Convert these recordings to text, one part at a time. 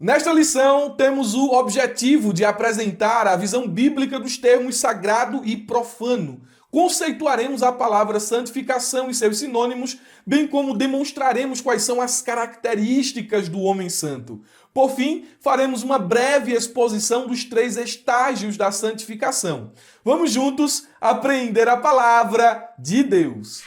Nesta lição, temos o objetivo de apresentar a visão bíblica dos termos sagrado e profano. Conceituaremos a palavra santificação e seus sinônimos, bem como demonstraremos quais são as características do homem santo. Por fim, faremos uma breve exposição dos 3 estágios da santificação. Vamos juntos aprender a palavra de Deus.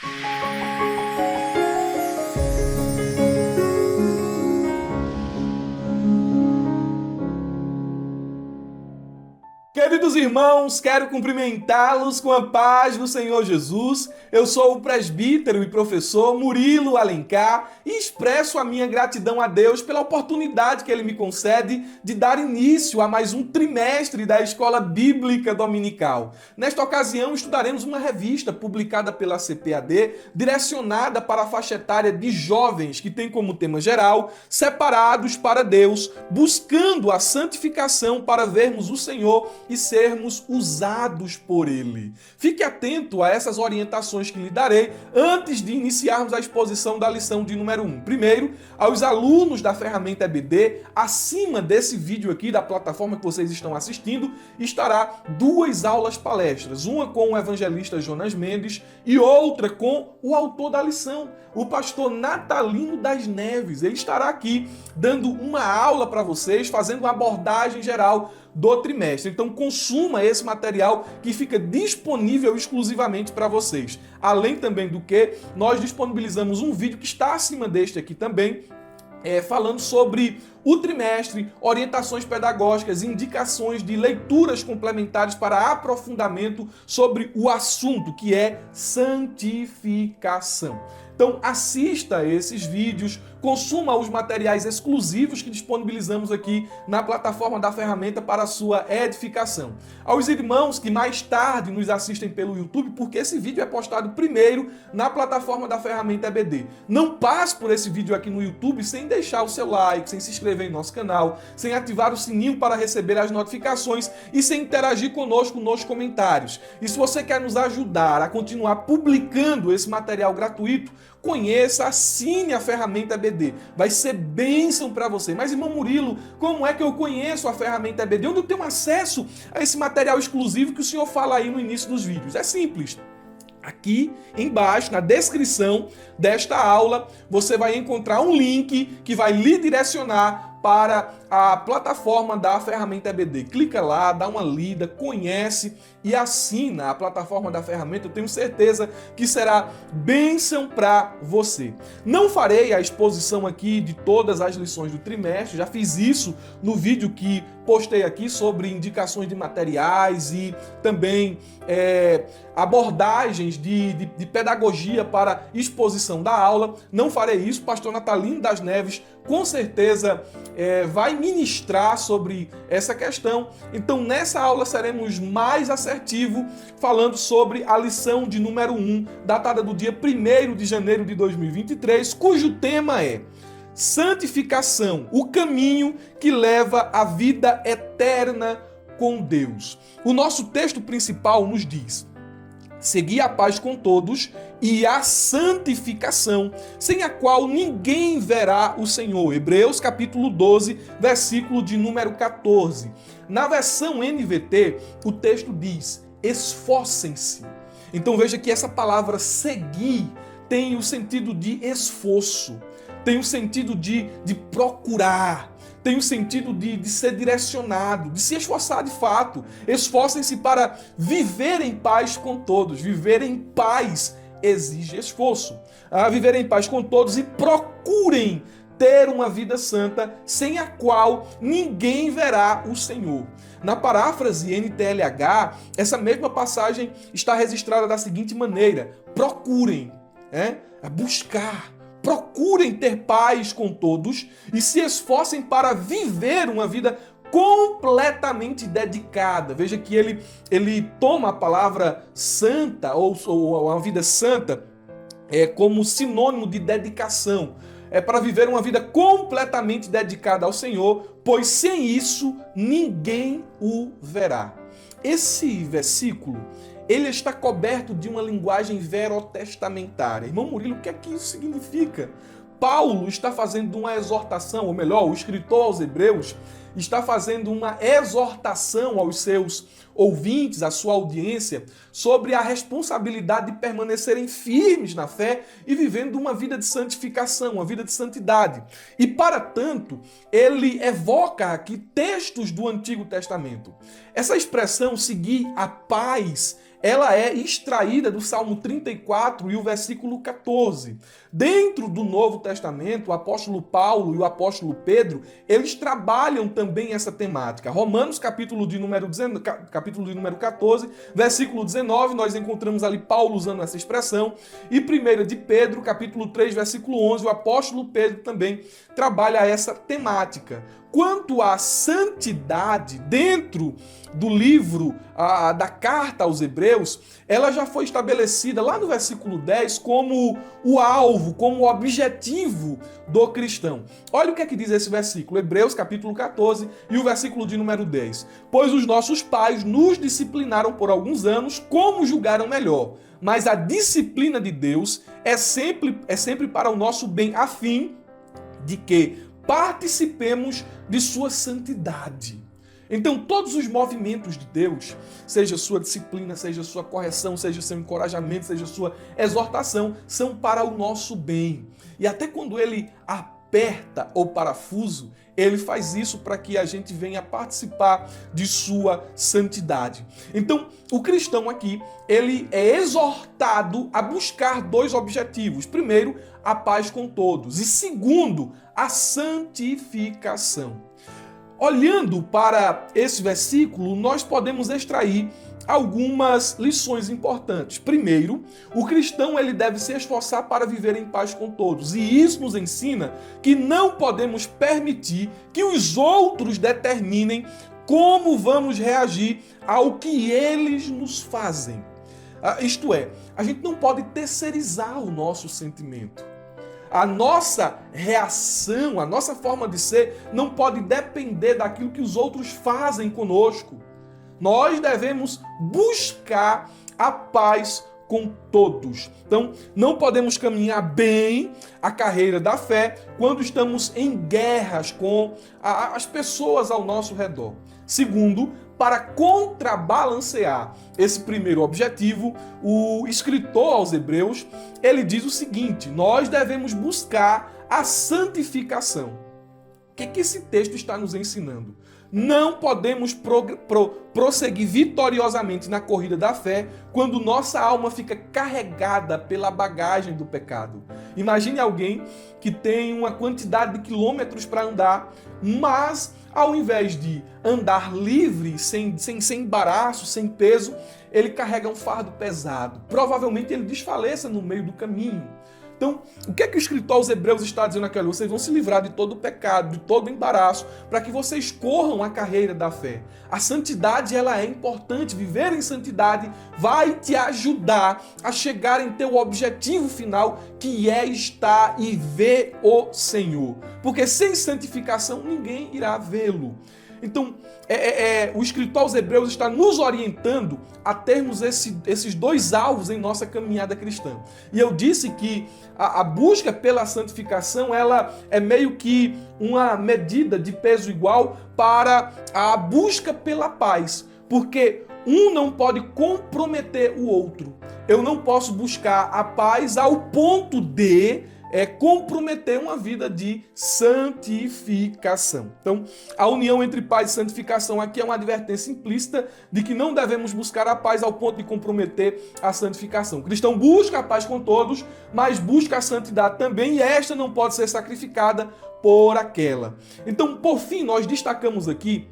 Queridos irmãos, quero cumprimentá-los com a paz do Senhor Jesus. Eu sou o presbítero e professor Murilo Alencar e expresso a minha gratidão a Deus pela oportunidade que Ele me concede de dar início a mais um trimestre da Escola Bíblica Dominical. Nesta ocasião, estudaremos uma revista publicada pela CPAD, direcionada para a faixa etária de jovens, que tem como tema geral, separados para Deus, buscando a santificação para vermos o Senhor e sermos usados por Ele. Fique atento a essas orientações que lhe darei antes de iniciarmos a exposição da lição de número 1. Primeiro, aos alunos da ferramenta EBD, acima desse vídeo aqui, da plataforma que vocês estão assistindo, estará 2 aulas palestras, uma com o evangelista Jonas Mendes e outra com o autor da lição, o pastor Natalino das Neves. Ele estará aqui dando uma aula para vocês, fazendo uma abordagem geral do trimestre. Então consuma esse material que fica disponível exclusivamente para vocês. Além também do que, nós disponibilizamos um vídeo que está acima deste aqui também, falando sobre o trimestre, orientações pedagógicas, indicações de leituras complementares para aprofundamento sobre o assunto, que é santificação. Então assista a esses vídeos, consuma os materiais exclusivos que disponibilizamos aqui na plataforma da ferramenta para a sua edificação. Aos irmãos que mais tarde nos assistem pelo YouTube, porque esse vídeo é postado primeiro na plataforma da ferramenta EBD. Não passe por esse vídeo aqui no YouTube sem deixar o seu like, sem se inscrever em nosso canal, sem ativar o sininho para receber as notificações e sem interagir conosco nos comentários. E se você quer nos ajudar a continuar publicando esse material gratuito, conheça, assine a ferramenta EBD. Vai ser bênção para você. Mas, irmão Murilo, como é que eu conheço a ferramenta EBD? Onde eu tenho acesso a esse material exclusivo que o senhor fala aí no início dos vídeos? É simples. Aqui embaixo, na descrição desta aula, você vai encontrar um link que vai lhe direcionar para a plataforma da ferramenta EBD. Clica lá, dá uma lida, conhece e assina a plataforma da ferramenta. Eu tenho certeza que será bênção para você. Não farei a exposição aqui de todas as lições do trimestre, já fiz isso no vídeo que postei aqui sobre indicações de materiais e também abordagens de pedagogia para exposição da aula. Não farei isso. Pastor Natalino das Neves com certeza vai ministrar sobre essa questão. Então nessa aula seremos mais assertivos falando sobre a lição de número 1, datada do dia 1º de janeiro de 2023, cujo tema é santificação, o caminho que leva à vida eterna com Deus. O nosso texto principal nos diz: segui a paz com todos e a santificação, sem a qual ninguém verá o Senhor. Hebreus capítulo 12, versículo de número 14. Na versão NVT, o texto diz: esforcem-se. Então veja que essa palavra seguir tem o sentido de esforço, tem o sentido de procurar, tem o sentido de ser direcionado, de se esforçar de fato. Esforcem-se para viver em paz com todos. Viver em paz exige esforço. Viver em paz com todos e procurem ter uma vida santa, sem a qual ninguém verá o Senhor. Na paráfrase NTLH, essa mesma passagem está registrada da seguinte maneira: procurem, buscar. Procurem ter paz com todos e se esforcem para viver uma vida completamente dedicada. Veja que ele toma a palavra santa ou uma vida santa como sinônimo de dedicação. É para viver uma vida completamente dedicada ao Senhor, pois sem isso ninguém o verá. Esse versículo, ele está coberto de uma linguagem verotestamentária. Irmão Murilo, o que é que isso significa? Paulo está fazendo uma exortação, ou melhor, o escritor aos Hebreus está fazendo uma exortação aos seus ouvintes, à sua audiência, sobre a responsabilidade de permanecerem firmes na fé e vivendo uma vida de santificação, uma vida de santidade. E, para tanto, ele evoca aqui textos do Antigo Testamento. Essa expressão, seguir a paz, ela é extraída do Salmo 34 e o versículo 14. Dentro do Novo Testamento, o apóstolo Paulo e o apóstolo Pedro, eles trabalham também essa temática. Romanos, capítulo de número 14, versículo 19, nós encontramos ali Paulo usando essa expressão. E 1 de Pedro, capítulo 3, versículo 11, o apóstolo Pedro também trabalha essa temática. Quanto à santidade, dentro do livro da carta aos Hebreus, ela já foi estabelecida lá no versículo 10 como o alvo, como o objetivo do cristão. Olha o que é que diz esse versículo, Hebreus capítulo 14 e o versículo de número 10. Pois os nossos pais nos disciplinaram por alguns anos como julgaram melhor, mas a disciplina de Deus é sempre para o nosso bem, a fim de que participemos de sua santidade. Então, todos os movimentos de Deus, seja sua disciplina, seja sua correção, seja seu encorajamento, seja sua exortação, são para o nosso bem. E até quando ele aperta o parafuso, ele faz isso para que a gente venha participar de sua santidade. Então, o cristão aqui, ele é exortado a buscar dois objetivos. Primeiro, a paz com todos. E segundo, a santificação. Olhando para esse versículo, nós podemos extrair algumas lições importantes. Primeiro, o cristão ele deve se esforçar para viver em paz com todos. E isso nos ensina que não podemos permitir que os outros determinem como vamos reagir ao que eles nos fazem. Isto é, a gente não pode terceirizar o nosso sentimento. A nossa reação, a nossa forma de ser não pode depender daquilo que os outros fazem conosco. Nós devemos buscar a paz com todos. Então, não podemos caminhar bem a carreira da fé quando estamos em guerras com as pessoas ao nosso redor. Segundo, para contrabalancear esse primeiro objetivo, o escritor aos Hebreus, ele diz o seguinte: nós devemos buscar a santificação. O que esse texto está nos ensinando? Não podemos prosseguir vitoriosamente na corrida da fé quando nossa alma fica carregada pela bagagem do pecado. Imagine alguém que tem uma quantidade de quilômetros para andar, mas ao invés de andar livre, sem embaraço, sem peso, ele carrega um fardo pesado. Provavelmente ele desfaleça no meio do caminho. Então, o que é que o escritor aos Hebreus está dizendo aqui? Vocês vão se livrar de todo o pecado, de todo o embaraço, para que vocês corram a carreira da fé. A santidade, ela é importante. Viver em santidade vai te ajudar a chegar em teu objetivo final, que é estar e ver o Senhor. Porque sem santificação, ninguém irá vê-lo. Então, o escritor aos Hebreus está nos orientando a termos esses dois alvos em nossa caminhada cristã. E eu disse que a busca pela santificação, ela é meio que uma medida de peso igual para a busca pela paz. Porque um não pode comprometer o outro. Eu não posso buscar a paz ao ponto de comprometer uma vida de santificação. Então, a união entre paz e santificação aqui é uma advertência implícita de que não devemos buscar a paz ao ponto de comprometer a santificação. O cristão busca a paz com todos, mas busca a santidade também, e esta não pode ser sacrificada por aquela. Então, por fim, nós destacamos aqui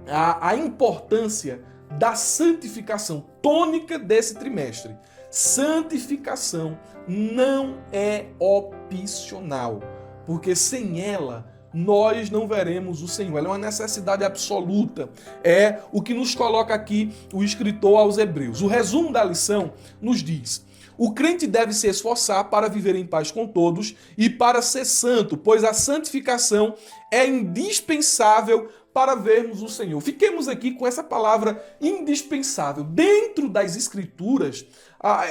a importância da santificação, tônica desse trimestre. Santificação não é opcional, porque sem ela nós não veremos o Senhor. Ela é uma necessidade absoluta. É o que nos coloca aqui o escritor aos Hebreus. O resumo da lição nos diz: o crente deve se esforçar para viver em paz com todos e para ser santo, pois a santificação é indispensável para vermos o Senhor. Fiquemos aqui com essa palavra indispensável. Dentro das Escrituras,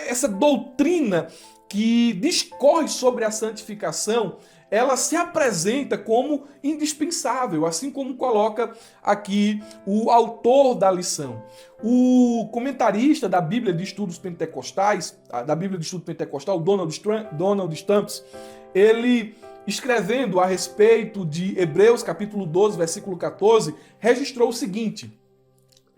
essa doutrina que discorre sobre a santificação, ela se apresenta como indispensável, assim como coloca aqui o autor da lição. O comentarista da Bíblia de Estudos Pentecostais, da Bíblia de Estudo Pentecostal, Donald Stamps, ele, escrevendo a respeito de Hebreus capítulo 12, versículo 14, registrou o seguinte: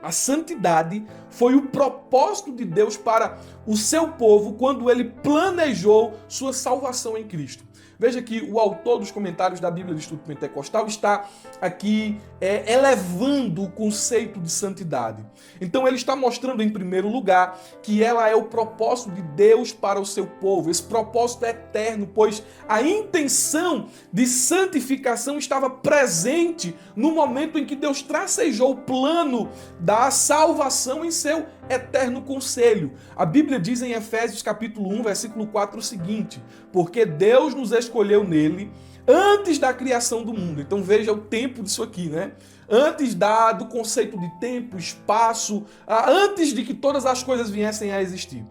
a santidade foi o propósito de Deus para o seu povo quando ele planejou sua salvação em Cristo. Veja que o autor dos comentários da Bíblia de Estudo Pentecostal está aqui elevando o conceito de santidade. Então ele está mostrando, em primeiro lugar, que ela é o propósito de Deus para o seu povo. Esse propósito é eterno, pois a intenção de santificação estava presente no momento em que Deus tracejou o plano da salvação em seu eterno conselho. A Bíblia diz em Efésios capítulo 1, versículo 4 o seguinte: porque Deus nos escolheu nele antes da criação do mundo. Então veja o tempo disso aqui, né? Antes do conceito de tempo, espaço, antes de que todas as coisas viessem a existir.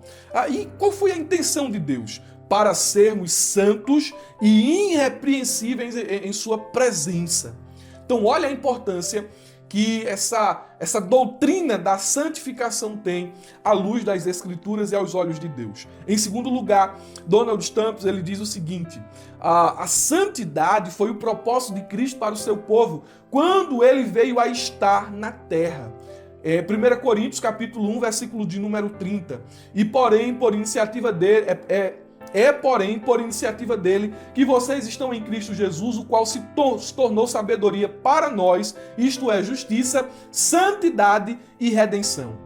E qual foi a intenção de Deus? Para sermos santos e irrepreensíveis em sua presença. Então olha a importância que essa doutrina da santificação tem à luz das Escrituras e aos olhos de Deus. Em segundo lugar, Donald Stamps ele diz o seguinte: a santidade foi o propósito de Cristo para o seu povo quando ele veio a estar na terra. 1 Coríntios capítulo 1, versículo de número 30. E porém, por iniciativa dele, porém, por iniciativa dele, que vocês estão em Cristo Jesus, o qual se tornou sabedoria para nós, isto é, justiça, santidade e redenção.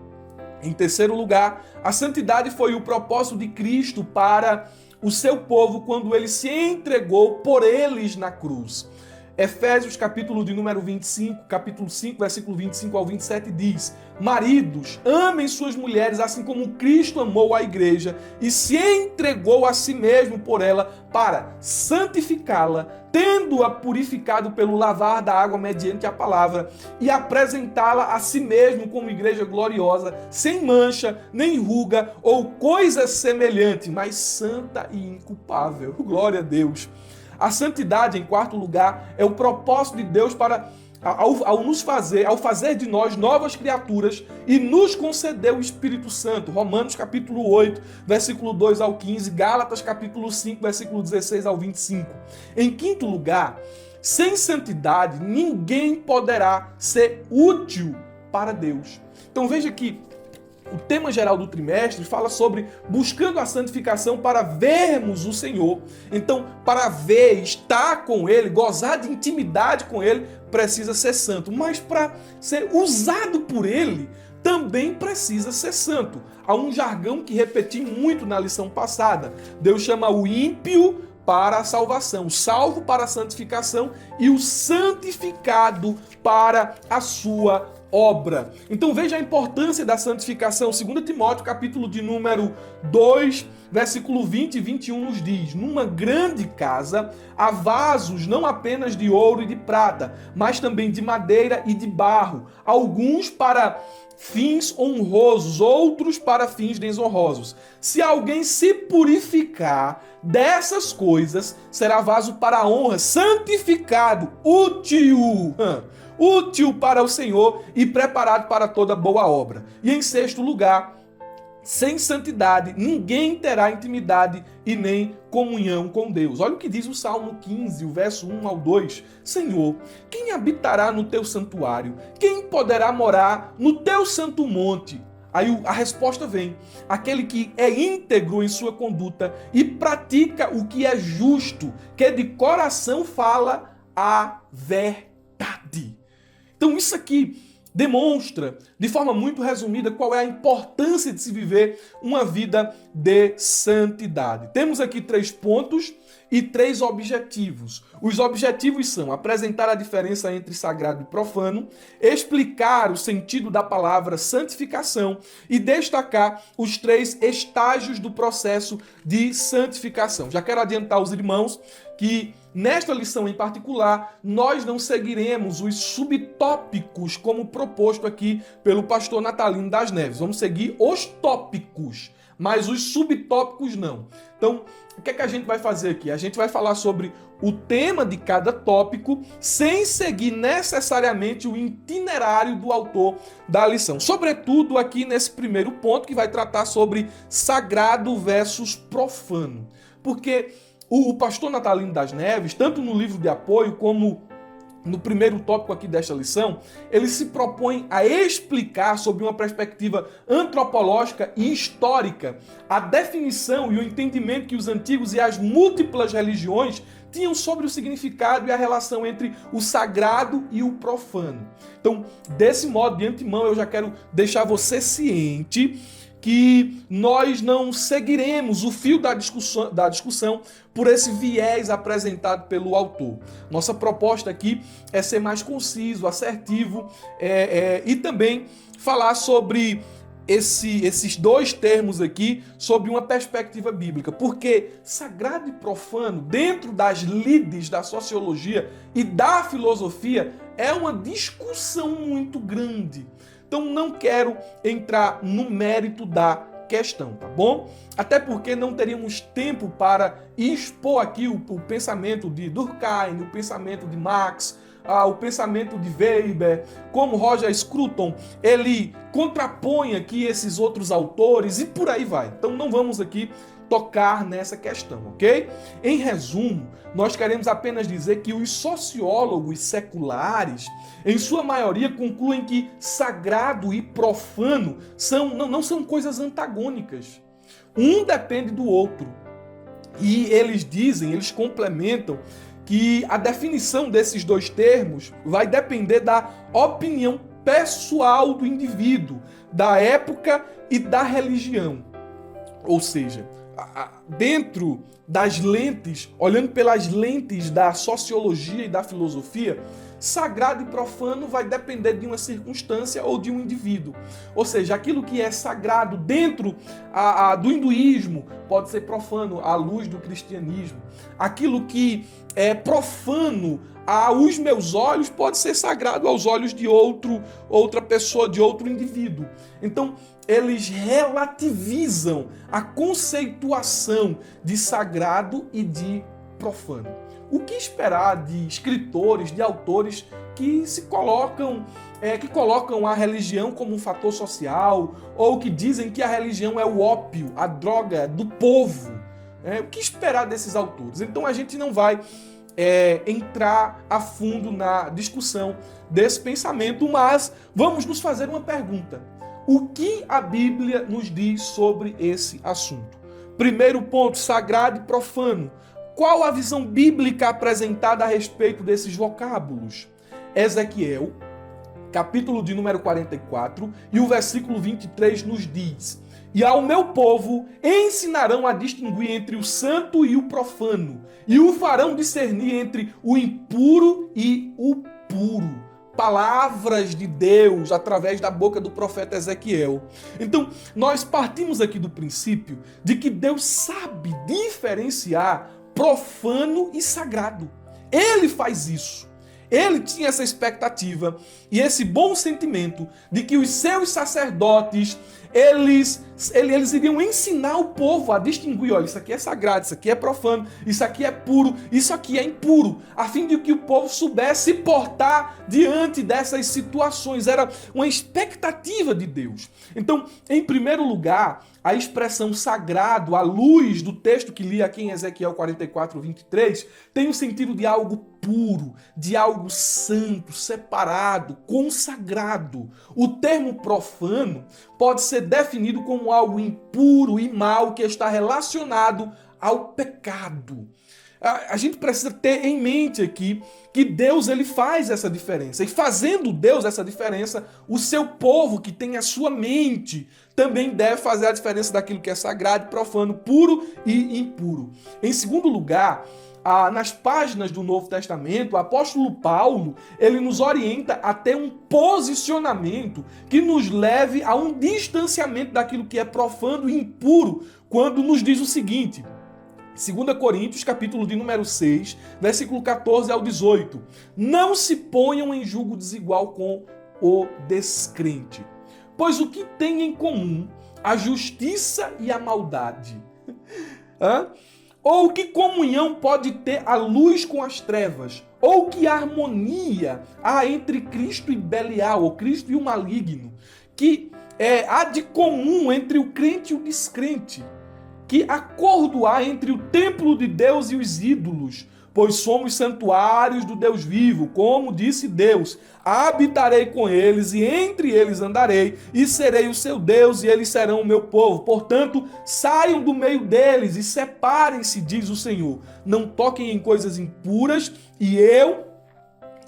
Em terceiro lugar, a santidade foi o propósito de Cristo para o seu povo quando ele se entregou por eles na cruz. Efésios capítulo de número 25, capítulo 5, versículo 25 ao 27 diz: maridos, amem suas mulheres assim como Cristo amou a igreja e se entregou a si mesmo por ela para santificá-la, tendo-a purificado pelo lavar da água mediante a palavra e apresentá-la a si mesmo como igreja gloriosa, sem mancha, nem ruga ou coisa semelhante, mas santa e inculpável. Glória a Deus. A santidade, em quarto lugar, é o propósito de Deus para, ao fazer de nós novas criaturas e nos conceder o Espírito Santo. Romanos capítulo 8, versículo 2 ao 15, Gálatas capítulo 5, versículo 16 ao 25. Em quinto lugar, sem santidade, ninguém poderá ser útil para Deus. Então veja que o tema geral do trimestre fala sobre buscando a santificação para vermos o Senhor. Então, para ver, estar com Ele, gozar de intimidade com Ele, precisa ser santo. Mas para ser usado por Ele, também precisa ser santo. Há um jargão que repeti muito na lição passada. Deus chama o ímpio para a salvação, o salvo para a santificação e o santificado para a sua obra. Então veja a importância da santificação. 2 Timóteo, capítulo de número 2, versículo 20 e 21 nos diz: numa grande casa há vasos não apenas de ouro e de prata, mas também de madeira e de barro, alguns para fins honrosos, outros para fins desonrosos. Se alguém se purificar dessas coisas, será vaso para a honra, santificado, útil para o Senhor e preparado para toda boa obra. E em sexto lugar, sem santidade, ninguém terá intimidade e nem comunhão com Deus. Olha o que diz o Salmo 15, o verso 1 ao 2. Senhor, quem habitará no teu santuário? Quem poderá morar no teu santo monte? Aí a resposta vem: aquele que é íntegro em sua conduta e pratica o que é justo, que de coração fala a verdade. Então isso aqui demonstra, de forma muito resumida, qual é a importância de se viver uma vida de santidade. Temos aqui 3 pontos e 3 objetivos. Os objetivos são apresentar a diferença entre sagrado e profano, explicar o sentido da palavra santificação e destacar os 3 estágios do processo de santificação. Já quero adiantar aos irmãos que nesta lição em particular, nós não seguiremos os subtópicos como proposto aqui pelo pastor Natalino das Neves. Vamos seguir os tópicos, mas os subtópicos não. Então, o que é que a gente vai fazer aqui? A gente vai falar sobre o tema de cada tópico, sem seguir necessariamente o itinerário do autor da lição. Sobretudo aqui nesse primeiro ponto, que vai tratar sobre sagrado versus profano. Porque o pastor Natalino das Neves, tanto no livro de apoio como no primeiro tópico aqui desta lição, ele se propõe a explicar sob uma perspectiva antropológica e histórica a definição e o entendimento que os antigos e as múltiplas religiões tinham sobre o significado e a relação entre o sagrado e o profano. Então, desse modo, de antemão, eu já quero deixar você ciente que nós não seguiremos o fio da discussão por esse viés apresentado pelo autor. Nossa proposta aqui é ser mais conciso, assertivo e também falar sobre esses dois termos aqui sob uma perspectiva bíblica, porque sagrado e profano, dentro das lides da sociologia e da filosofia, é uma discussão muito grande. Então não quero entrar no mérito da questão, tá bom? Até porque não teríamos tempo para expor aqui o pensamento de Durkheim, o pensamento de Marx, o pensamento de Weber, como Roger Scruton, ele contrapõe aqui esses outros autores e por aí vai. Então não vamos aqui tocar nessa questão, ok? Em resumo, nós queremos apenas dizer que os sociólogos seculares, em sua maioria, concluem que sagrado e profano não são coisas antagônicas. Um depende do outro. E eles complementam que a definição desses dois termos vai depender da opinião pessoal do indivíduo, da época e da religião. Ou seja, dentro das lentes, olhando pelas lentes da sociologia e da filosofia, sagrado e profano vai depender de uma circunstância ou de um indivíduo. Ou seja, aquilo que é sagrado dentro do hinduísmo pode ser profano à luz do cristianismo. Aquilo que é profano aos meus olhos pode ser sagrado aos olhos de outra pessoa, de outro indivíduo. Então, eles relativizam a conceituação de sagrado e de profano. O que esperar de escritores, de autores que colocam a religião como um fator social, ou que dizem que a religião é o ópio, a droga do povo? O que esperar desses autores? Então a gente não vai entrar a fundo na discussão desse pensamento, mas vamos nos fazer uma pergunta. O que a Bíblia nos diz sobre esse assunto? Primeiro ponto, sagrado e profano. Qual a visão bíblica apresentada a respeito desses vocábulos? Ezequiel, capítulo de número 44, e o versículo 23 nos diz: "E ao meu povo ensinarão a distinguir entre o santo e o profano, e o farão discernir entre o impuro e o puro." Palavras de Deus através da boca do profeta Ezequiel. Então, nós partimos aqui do princípio de que Deus sabe diferenciar profano e sagrado. Ele faz isso. Ele tinha essa expectativa e esse bom sentimento de que os seus sacerdotes, eles iriam ensinar o povo a distinguir, olha, isso aqui é sagrado, isso aqui é profano, isso aqui é puro, isso aqui é impuro, a fim de que o povo soubesse se portar diante dessas situações. Era uma expectativa de Deus. Então, em primeiro lugar, a expressão sagrado, à luz do texto que li aqui em Ezequiel 44, 23, tem o sentido de algo puro, de algo santo, separado, consagrado. O termo profano pode ser definido como algo impuro e mau que está relacionado ao pecado. A gente precisa ter em mente aqui que Deus ele faz essa diferença. E fazendo Deus essa diferença, o seu povo que tem a sua mente também deve fazer a diferença daquilo que é sagrado e profano, puro e impuro. Em segundo lugar, nas páginas do Novo Testamento, o apóstolo Paulo, ele nos orienta a ter um posicionamento que nos leve a um distanciamento daquilo que é profano e impuro, quando nos diz o seguinte: 2 Coríntios, capítulo de número 6, versículo 14 ao 18. Não se ponham em julgo desigual com o descrente. Pois o que tem em comum a justiça e a maldade? Ou que comunhão pode ter a luz com as trevas? Ou que harmonia há entre Cristo e Belial, ou Cristo e o maligno? Que há de comum entre o crente e o descrente? Que acordo há entre o templo de Deus e os ídolos? Pois somos santuários do Deus vivo, como disse Deus. Habitarei com eles e entre eles andarei, e serei o seu Deus e eles serão o meu povo. Portanto, saiam do meio deles e separem-se, diz o Senhor. Não toquem em coisas impuras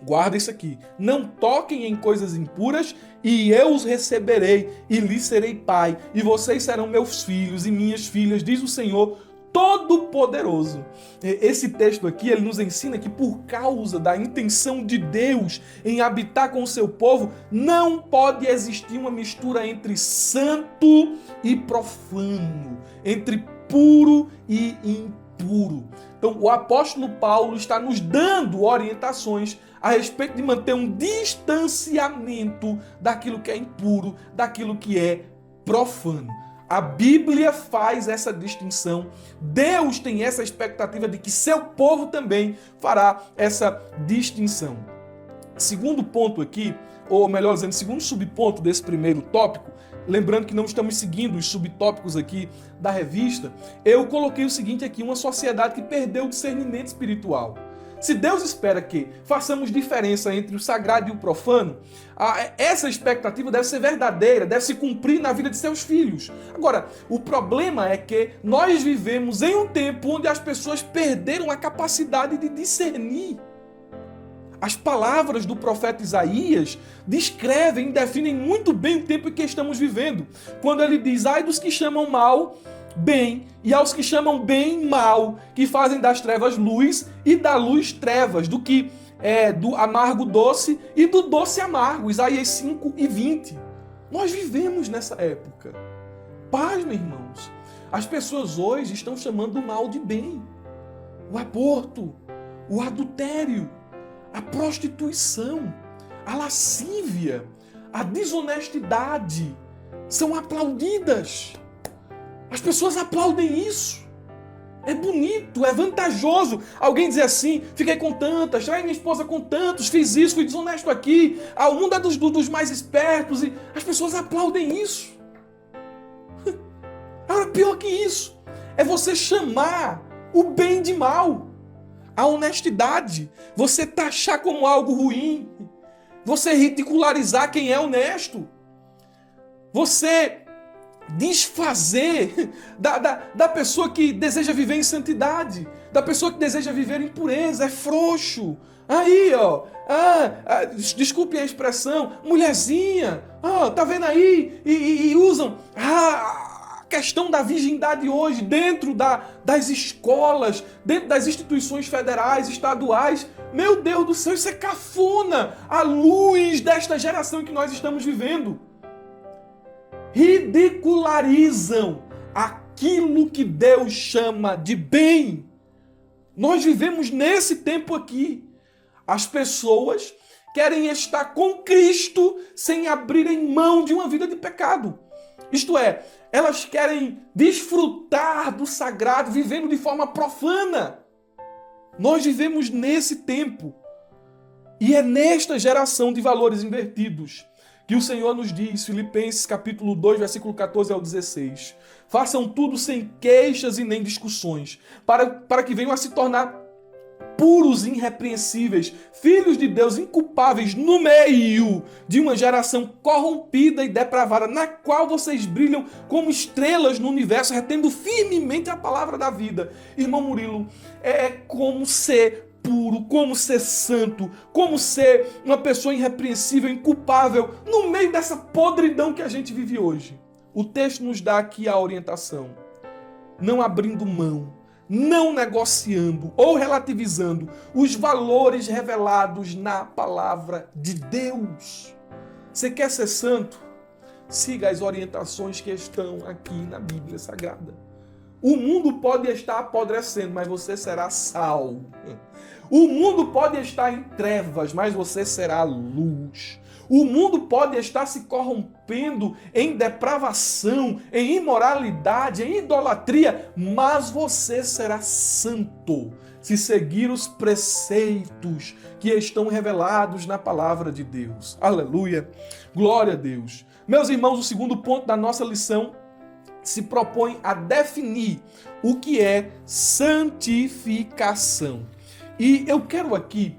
guarda isso aqui, não toquem em coisas impuras e eu os receberei e lhes serei pai. E vocês serão meus filhos e minhas filhas, diz o Senhor Todo-Poderoso. Esse texto aqui, ele nos ensina que por causa da intenção de Deus em habitar com o seu povo, não pode existir uma mistura entre santo e profano, entre puro e impuro. Então, o apóstolo Paulo está nos dando orientações a respeito de manter um distanciamento daquilo que é impuro, daquilo que é profano. A Bíblia faz essa distinção. Deus tem essa expectativa de que seu povo também fará essa distinção. Segundo ponto aqui, ou melhor dizendo, segundo subponto desse primeiro tópico, lembrando que não estamos seguindo os subtópicos aqui da revista, eu coloquei o seguinte aqui, uma sociedade que perdeu o discernimento espiritual. Se Deus espera que façamos diferença entre o sagrado e o profano, essa expectativa deve ser verdadeira, deve se cumprir na vida de seus filhos. Agora, o problema é que nós vivemos em um tempo onde as pessoas perderam a capacidade de discernir. As palavras do profeta Isaías descrevem e definem muito bem o tempo em que estamos vivendo. Quando ele diz, ai dos que chamam mal bem, e aos que chamam bem mal, que fazem das trevas luz e da luz trevas, do que do amargo doce e do doce amargo. Isaías 5:20. Nós vivemos nessa época. Pasmem, irmãos. As pessoas hoje estão chamando o mal de bem. O aborto, o adultério, a prostituição, a lascívia, a desonestidade são aplaudidas. As pessoas aplaudem isso. É bonito, é vantajoso. Alguém dizer assim, fiquei com tantas, traí minha esposa com tantos, fiz isso, fui desonesto aqui, o mundo é dos mais espertos, e as pessoas aplaudem isso. Agora, pior que isso, é você chamar o bem de mal. A honestidade, você taxar como algo ruim, você ridicularizar quem é honesto, você desfazer da pessoa que deseja viver em santidade, da pessoa que deseja viver em pureza, é frouxo. Aí, desculpem a expressão, mulherzinha, tá vendo aí? E usam a questão da virgindade hoje dentro das escolas, dentro das instituições federais, estaduais. Meu Deus do céu, isso é cafona à luz desta geração que nós estamos vivendo. Ridicularizam aquilo que Deus chama de bem. Nós vivemos nesse tempo aqui. As pessoas querem estar com Cristo sem abrirem mão de uma vida de pecado. Isto é, elas querem desfrutar do sagrado vivendo de forma profana. Nós vivemos nesse tempo. E é nesta geração de valores invertidos que o Senhor nos diz, Filipenses capítulo 2, versículo 14 ao 16. Façam tudo sem queixas e nem discussões, para que venham a se tornar puros e irrepreensíveis, filhos de Deus inculpáveis no meio de uma geração corrompida e depravada, na qual vocês brilham como estrelas no universo, retendo firmemente a palavra da vida. Irmão Murilo, é como ser puro, como ser santo, como ser uma pessoa irrepreensível, inculpável, no meio dessa podridão que a gente vive hoje. O texto nos dá aqui a orientação. Não abrindo mão, não negociando ou relativizando os valores revelados na palavra de Deus. Você quer ser santo? Siga as orientações que estão aqui na Bíblia Sagrada. O mundo pode estar apodrecendo, mas você será sal. O mundo pode estar em trevas, mas você será luz. O mundo pode estar se corrompendo em depravação, em imoralidade, em idolatria, mas você será santo se seguir os preceitos que estão revelados na palavra de Deus. Aleluia! Glória a Deus! Meus irmãos, o segundo ponto da nossa lição se propõe a definir o que é santificação. E eu quero aqui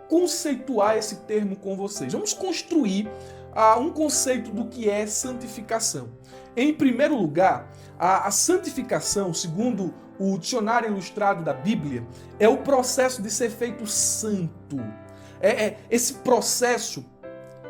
conceituar esse termo com vocês. Vamos construir um conceito do que é santificação. Em primeiro lugar, a santificação, segundo o Dicionário Ilustrado da Bíblia, é o processo de ser feito santo. Esse processo,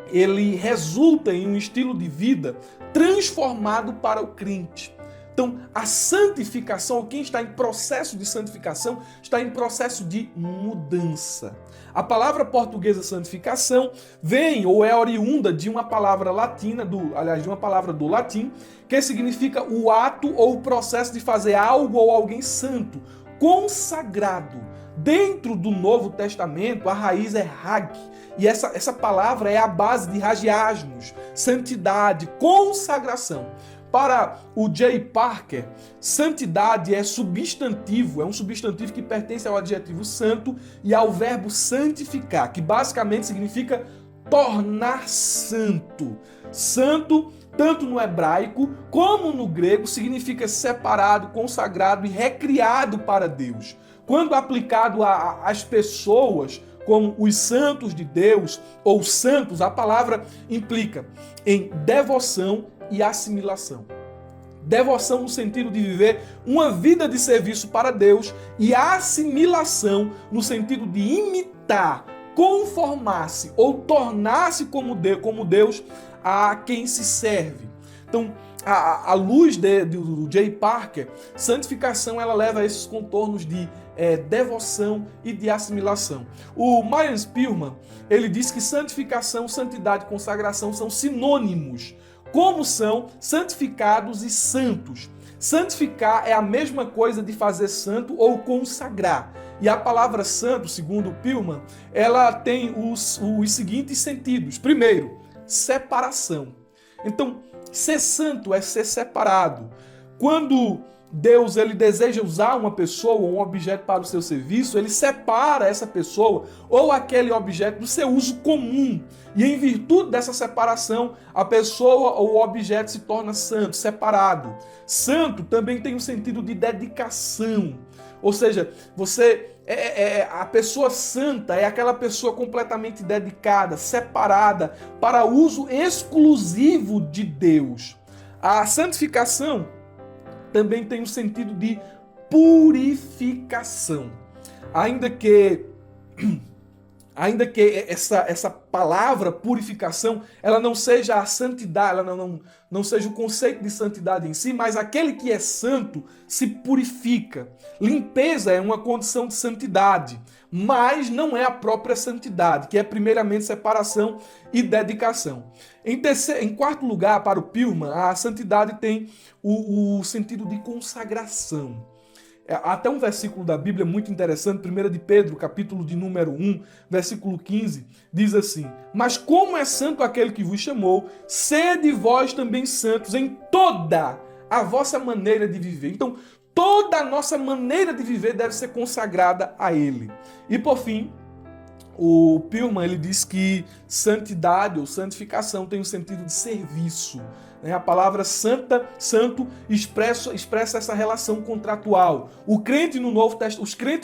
ele resulta em um estilo de vida transformado para o crente. Então, a santificação, quem está em processo de santificação, está em processo de mudança. A palavra portuguesa santificação vem ou é oriunda de uma palavra latina, de uma palavra do latim, que significa o ato ou o processo de fazer algo ou alguém santo, consagrado. Dentro do Novo Testamento, a raiz é hag, e essa palavra é a base de hagiasmos, santidade, consagração. Para o J. Parker, santidade é substantivo, é um substantivo que pertence ao adjetivo santo e ao verbo santificar, que basicamente significa tornar santo. Santo, tanto no hebraico como no grego, significa separado, consagrado e recriado para Deus. Quando aplicado às pessoas, como os santos de Deus ou santos, a palavra implica em devoção e assimilação. Devoção no sentido de viver uma vida de serviço para Deus e assimilação no sentido de imitar, conformar-se ou tornar-se como Deus a quem se serve. Então, à luz do J. Parker, santificação ela leva a esses contornos de devoção e de assimilação. O Marian Spillman, ele diz que santificação, santidade e consagração são sinônimos, como são santificados e santos. Santificar é a mesma coisa de fazer santo ou consagrar. E a palavra santo, segundo Spillman, ela tem os seguintes sentidos. Primeiro, separação. Então, ser santo é ser separado. Quando Deus ele deseja usar uma pessoa ou um objeto para o seu serviço, ele separa essa pessoa ou aquele objeto do seu uso comum. E em virtude dessa separação, a pessoa ou o objeto se torna santo, separado. Santo também tem um sentido de dedicação. Ou seja, a pessoa santa é aquela pessoa completamente dedicada, separada para uso exclusivo de Deus. A santificação também tem um sentido de purificação. Ainda que essa palavra purificação, ela não seja a santidade, ela não seja o conceito de santidade em si, mas aquele que é santo se purifica. Limpeza é uma condição de santidade, mas não é a própria santidade, que é primeiramente separação e dedicação. Em quarto lugar, para o Spillman, a santidade tem o sentido de consagração. Até um versículo da Bíblia muito interessante, 1 de Pedro, capítulo de número 1, versículo 15, diz assim: mas como é santo aquele que vos chamou, sede vós também santos em toda a vossa maneira de viver. Então, toda a nossa maneira de viver deve ser consagrada a Ele. E por fim, o Spillman ele diz que santidade ou santificação tem o sentido de serviço. A palavra santo expressa essa relação contratual. Os crentes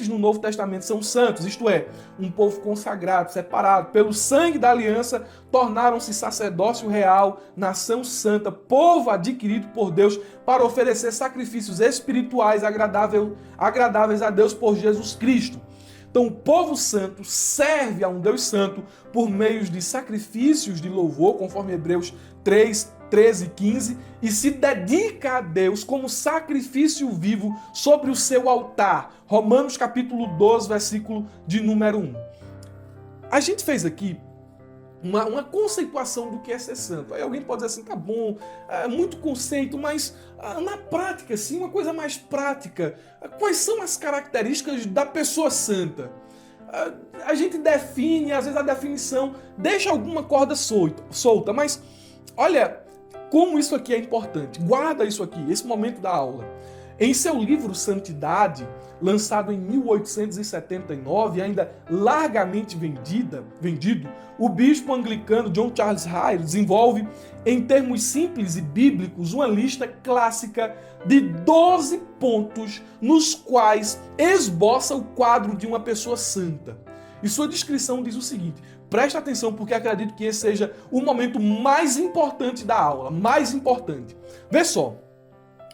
no Novo Testamento são santos, isto é, um povo consagrado, separado. Pelo sangue da aliança, tornaram-se sacerdócio real, nação santa, povo adquirido por Deus para oferecer sacrifícios espirituais agradáveis a Deus por Jesus Cristo. Então, o povo santo serve a um Deus santo por meio de sacrifícios de louvor, conforme Hebreus 3, 13 e 15, e se dedica a Deus como sacrifício vivo sobre o seu altar. Romanos capítulo 12, versículo de número 1. A gente fez aqui uma conceituação do que é ser santo. Aí alguém pode dizer assim, tá bom, muito conceito, mas na prática, assim, uma coisa mais prática, quais são as características da pessoa santa? A gente define, às vezes a definição deixa alguma corda solta, mas olha como isso aqui é importante. Guarda isso aqui, esse momento da aula. Em seu livro Santidade, lançado em 1879, ainda largamente vendido, o bispo anglicano John Charles Hyde desenvolve, em termos simples e bíblicos, uma lista clássica de 12 pontos nos quais esboça o quadro de uma pessoa santa. E sua descrição diz o seguinte, presta atenção porque acredito que esse seja o momento mais importante da aula, mais importante. Vê só,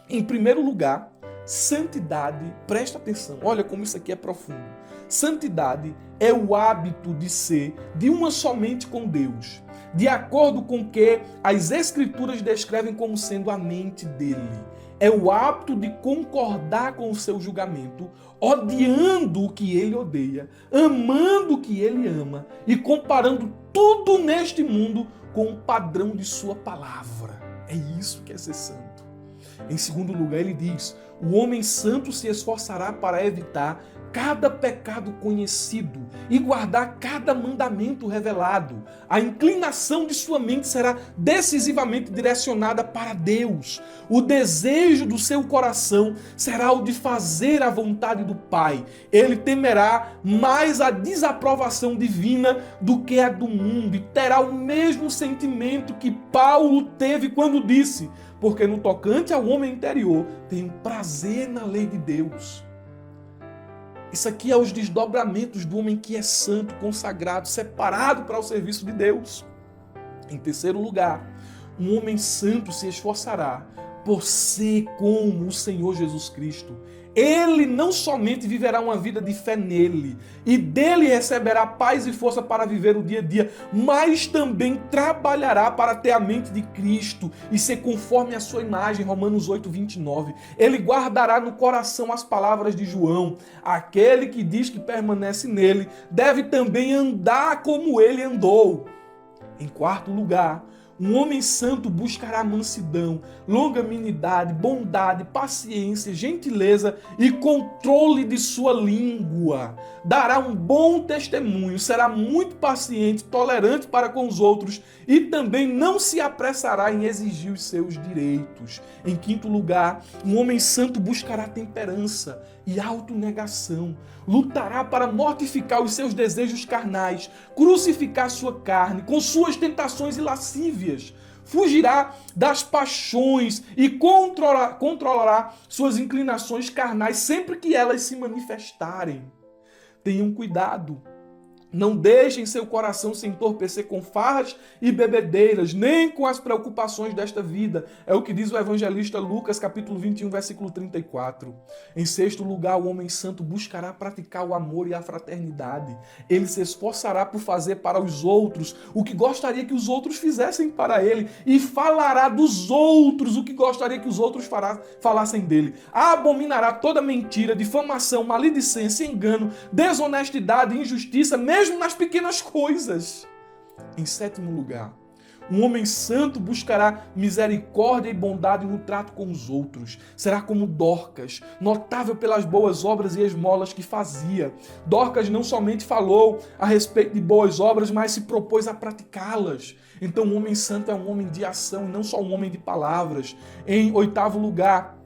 em primeiro lugar, santidade, presta atenção, olha como isso aqui é profundo. Santidade é o hábito de ser de uma somente com Deus, de acordo com o que as Escrituras descrevem como sendo a mente dele. É o hábito de concordar com o seu julgamento, odiando o que ele odeia, amando o que ele ama e comparando tudo neste mundo com o padrão de sua palavra. É isso que é ser santo. Em segundo lugar, ele diz, o homem santo se esforçará para evitar cada pecado conhecido e guardar cada mandamento revelado. A inclinação de sua mente será decisivamente direcionada para Deus. O desejo do seu coração será o de fazer a vontade do Pai. Ele temerá mais a desaprovação divina do que a do mundo e terá o mesmo sentimento que Paulo teve quando disse, porque no tocante ao homem interior, tenho prazer na lei de Deus. Isso aqui é os desdobramentos do homem que é santo, consagrado, separado para o serviço de Deus. Em terceiro lugar, um homem santo se esforçará por ser como o Senhor Jesus Cristo. Ele não somente viverá uma vida de fé nele e dele receberá paz e força para viver o dia a dia, mas também trabalhará para ter a mente de Cristo e ser conforme a sua imagem, Romanos 8:29. Ele guardará no coração as palavras de João. Aquele que diz que permanece nele deve também andar como ele andou. Em quarto lugar, um homem santo buscará mansidão, longanimidade, bondade, paciência, gentileza e controle de sua língua. Dará um bom testemunho, será muito paciente, tolerante para com os outros e também não se apressará em exigir os seus direitos. Em quinto lugar, um homem santo buscará temperança e autonegação. Lutará para mortificar os seus desejos carnais, crucificar sua carne com suas tentações e lascívias. Fugirá das paixões e controlará suas inclinações carnais sempre que elas se manifestarem. Tenham cuidado. Não deixem seu coração se entorpecer com farras e bebedeiras, nem com as preocupações desta vida. É o que diz o evangelista Lucas, capítulo 21, versículo 34. Em sexto lugar, o homem santo buscará praticar o amor e a fraternidade. Ele se esforçará por fazer para os outros o que gostaria que os outros fizessem para ele e falará dos outros o que gostaria que os outros falassem dele. Abominará toda mentira, difamação, maledicência, engano, desonestidade, injustiça, mesmo nas pequenas coisas. Em sétimo lugar, um homem santo buscará misericórdia e bondade no trato com os outros. Será como Dorcas, notável pelas boas obras e esmolas que fazia. Dorcas não somente falou a respeito de boas obras, mas se propôs a praticá-las. Então, um homem santo é um homem de ação e não só um homem de palavras. Em oitavo lugar,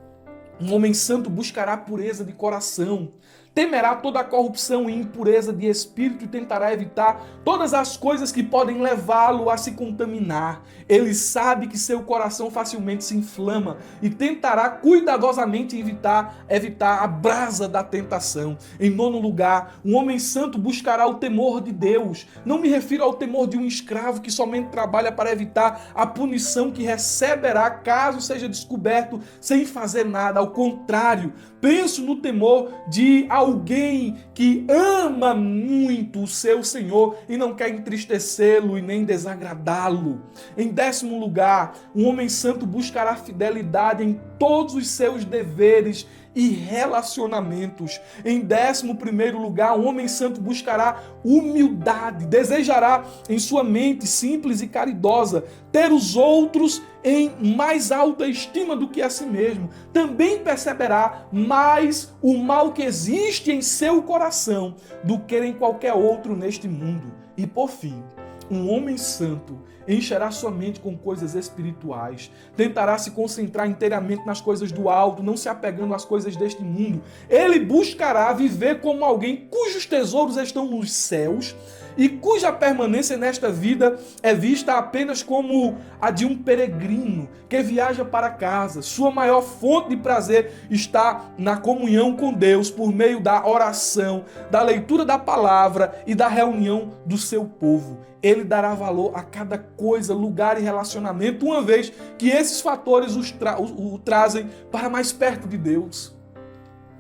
um homem santo buscará pureza de coração. Temerá toda a corrupção e impureza de espírito e tentará evitar todas as coisas que podem levá-lo a se contaminar. Ele sabe que seu coração facilmente se inflama e tentará cuidadosamente evitar a brasa da tentação. Em nono lugar, um homem santo buscará o temor de Deus. Não me refiro ao temor de um escravo que somente trabalha para evitar a punição que receberá caso seja descoberto sem fazer nada. Ao contrário, penso no temor de alguém que ama muito o seu Senhor e não quer entristecê-lo e nem desagradá-lo. Em décimo lugar, um homem santo buscará fidelidade em todos os seus deveres e relacionamentos. Em 11º lugar, o homem santo buscará humildade, desejará em sua mente simples e caridosa ter os outros em mais alta estima do que a si mesmo. Também perceberá mais o mal que existe em seu coração do que em qualquer outro neste mundo. E por fim, um homem santo encherá sua mente com coisas espirituais, tentará se concentrar inteiramente nas coisas do alto, não se apegando às coisas deste mundo. Ele buscará viver como alguém cujos tesouros estão nos céus e cuja permanência nesta vida é vista apenas como a de um peregrino que viaja para casa. Sua maior fonte de prazer está na comunhão com Deus por meio da oração, da leitura da palavra e da reunião do seu povo. Ele dará valor a cada coisa, lugar e relacionamento, uma vez que esses fatores o trazem para mais perto de Deus.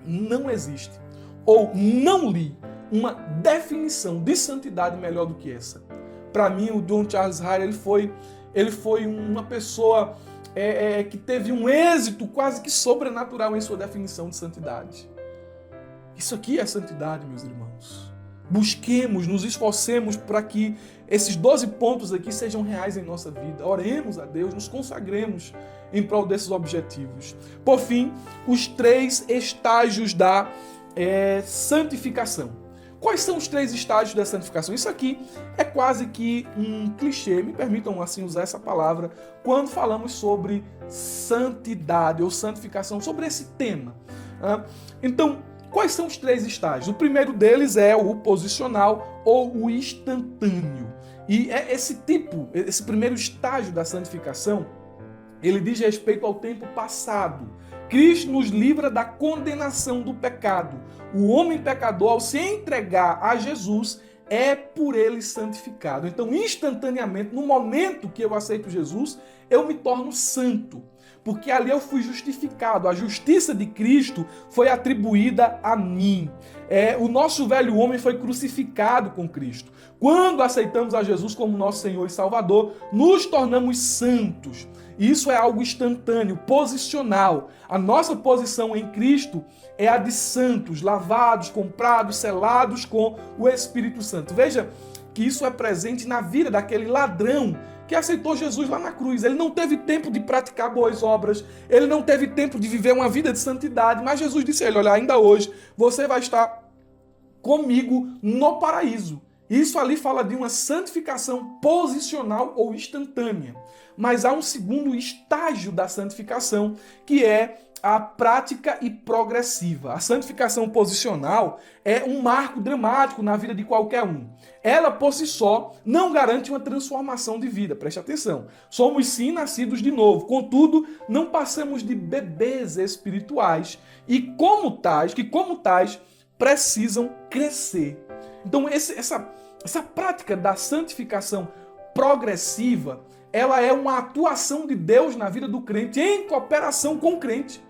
Não existe, ou não li, uma definição de santidade melhor do que essa. Para mim, o John Charles Harry ele foi uma pessoa que teve um êxito quase que sobrenatural em sua definição de santidade. Isso aqui é santidade, meus irmãos. Busquemos, nos esforcemos para que esses 12 pontos aqui sejam reais em nossa vida. Oremos a Deus, nos consagremos em prol desses objetivos. Por fim, os 3 estágios da santificação. Quais são os 3 estágios da santificação? Isso aqui é quase que um clichê, me permitam assim usar essa palavra, quando falamos sobre santidade ou santificação, sobre esse tema. Então, quais são os 3 estágios? O primeiro deles é o posicional ou o instantâneo. E esse primeiro estágio da santificação, ele diz respeito ao tempo passado. Cristo nos livra da condenação do pecado. O homem pecador, ao se entregar a Jesus, é por ele santificado. Então, instantaneamente, no momento que eu aceito Jesus, eu me torno santo. Porque ali eu fui justificado. A justiça de Cristo foi atribuída a mim. O nosso velho homem foi crucificado com Cristo. Quando aceitamos a Jesus como nosso Senhor e Salvador, nos tornamos santos. Isso é algo instantâneo, posicional. A nossa posição em Cristo é a de santos, lavados, comprados, selados com o Espírito Santo. Veja que isso é presente na vida daquele ladrão que aceitou Jesus lá na cruz. Ele não teve tempo de praticar boas obras, ele não teve tempo de viver uma vida de santidade, mas Jesus disse a ele: olha, ainda hoje você vai estar comigo no paraíso. Isso ali fala de uma santificação posicional ou instantânea. Mas há um segundo estágio da santificação, que é a prática e progressiva. A santificação posicional é um marco dramático na vida de qualquer um. Ela, por si só, não garante uma transformação de vida. Preste atenção. Somos sim nascidos de novo. Contudo, não passamos de bebês espirituais e como tais precisam crescer. Então, essa prática da santificação progressiva, ela é uma atuação de Deus na vida do crente em cooperação com o crente.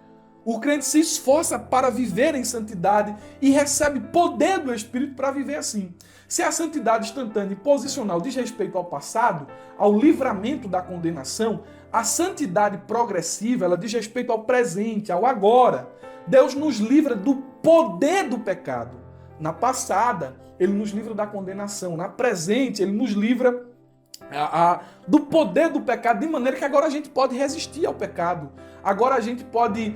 O crente se esforça para viver em santidade e recebe poder do Espírito para viver assim. Se a santidade instantânea e posicional diz respeito ao passado, ao livramento da condenação, a santidade progressiva, ela diz respeito ao presente, ao agora. Deus nos livra do poder do pecado. Na passada, Ele nos livra da condenação. Na presente, Ele nos livra do poder do pecado, de maneira que agora a gente pode resistir ao pecado. Agora a gente pode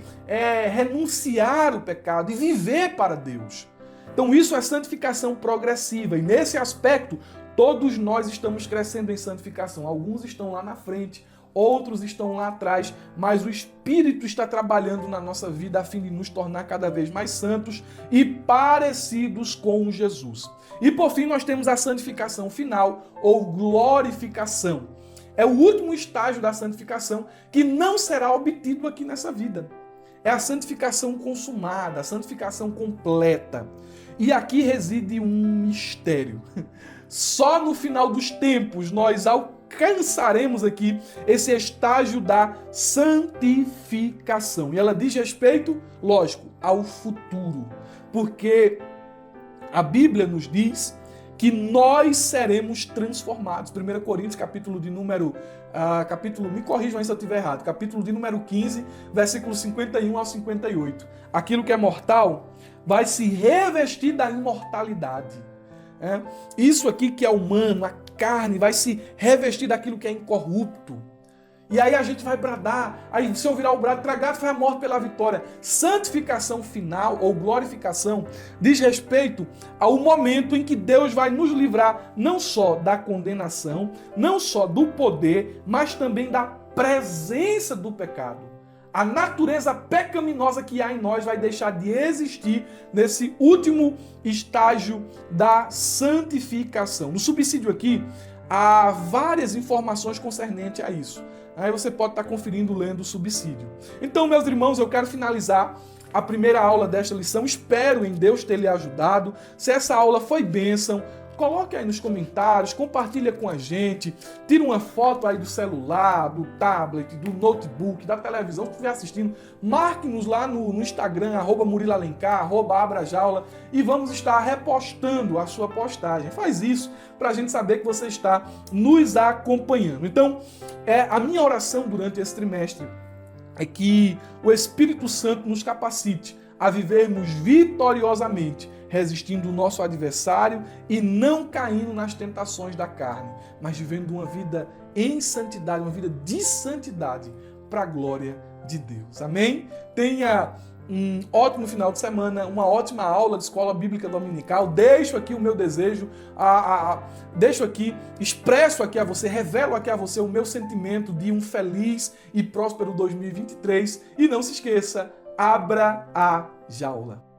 renunciar o pecado e viver para Deus. Então isso é santificação progressiva. E nesse aspecto, todos nós estamos crescendo em santificação. Alguns estão lá na frente, outros estão lá atrás, mas o Espírito está trabalhando na nossa vida a fim de nos tornar cada vez mais santos e parecidos com Jesus. E por fim nós temos a santificação final ou glorificação. É o último estágio da santificação que não será obtido aqui nessa vida. É a santificação consumada, a santificação completa. E aqui reside um mistério. Só no final dos tempos nós alcançaremos aqui esse estágio da santificação. E ela diz respeito, lógico, ao futuro. Porque a Bíblia nos diz que nós seremos transformados. 1 Coríntios, capítulo, me corrijam aí se eu estiver errado, capítulo de número 15, versículos 51 ao 58. Aquilo que é mortal vai se revestir da imortalidade. Isso aqui que é humano, a carne, vai se revestir daquilo que é incorrupto. E aí a gente vai bradar, aí se eu virar o brado, tragado foi a morte pela vitória. Santificação final ou glorificação diz respeito ao momento em que Deus vai nos livrar não só da condenação, não só do poder, mas também da presença do pecado. A natureza pecaminosa que há em nós vai deixar de existir nesse último estágio da santificação. No subsídio aqui, há várias informações concernentes a isso. Aí você pode estar conferindo, lendo o subsídio. Então, meus irmãos, eu quero finalizar a primeira aula desta lição. Espero em Deus ter lhe ajudado. Se essa aula foi bênção, coloque aí nos comentários, compartilha com a gente, tira uma foto aí do celular, do tablet, do notebook, da televisão, se estiver assistindo, marque-nos lá no Instagram, @MuriloAlencar, @Abrajaula, e vamos estar repostando a sua postagem. Faz isso para a gente saber que você está nos acompanhando. Então, a minha oração durante esse trimestre é que o Espírito Santo nos capacite a vivermos vitoriosamente, resistindo o nosso adversário e não caindo nas tentações da carne, mas vivendo uma vida em santidade, uma vida de santidade para a glória de Deus. Amém? Tenha um ótimo final de semana, uma ótima aula de escola bíblica dominical. Deixo aqui o meu desejo, deixo aqui, expresso aqui a você, revelo aqui a você o meu sentimento de um feliz e próspero 2023. E não se esqueça, abra a jaula.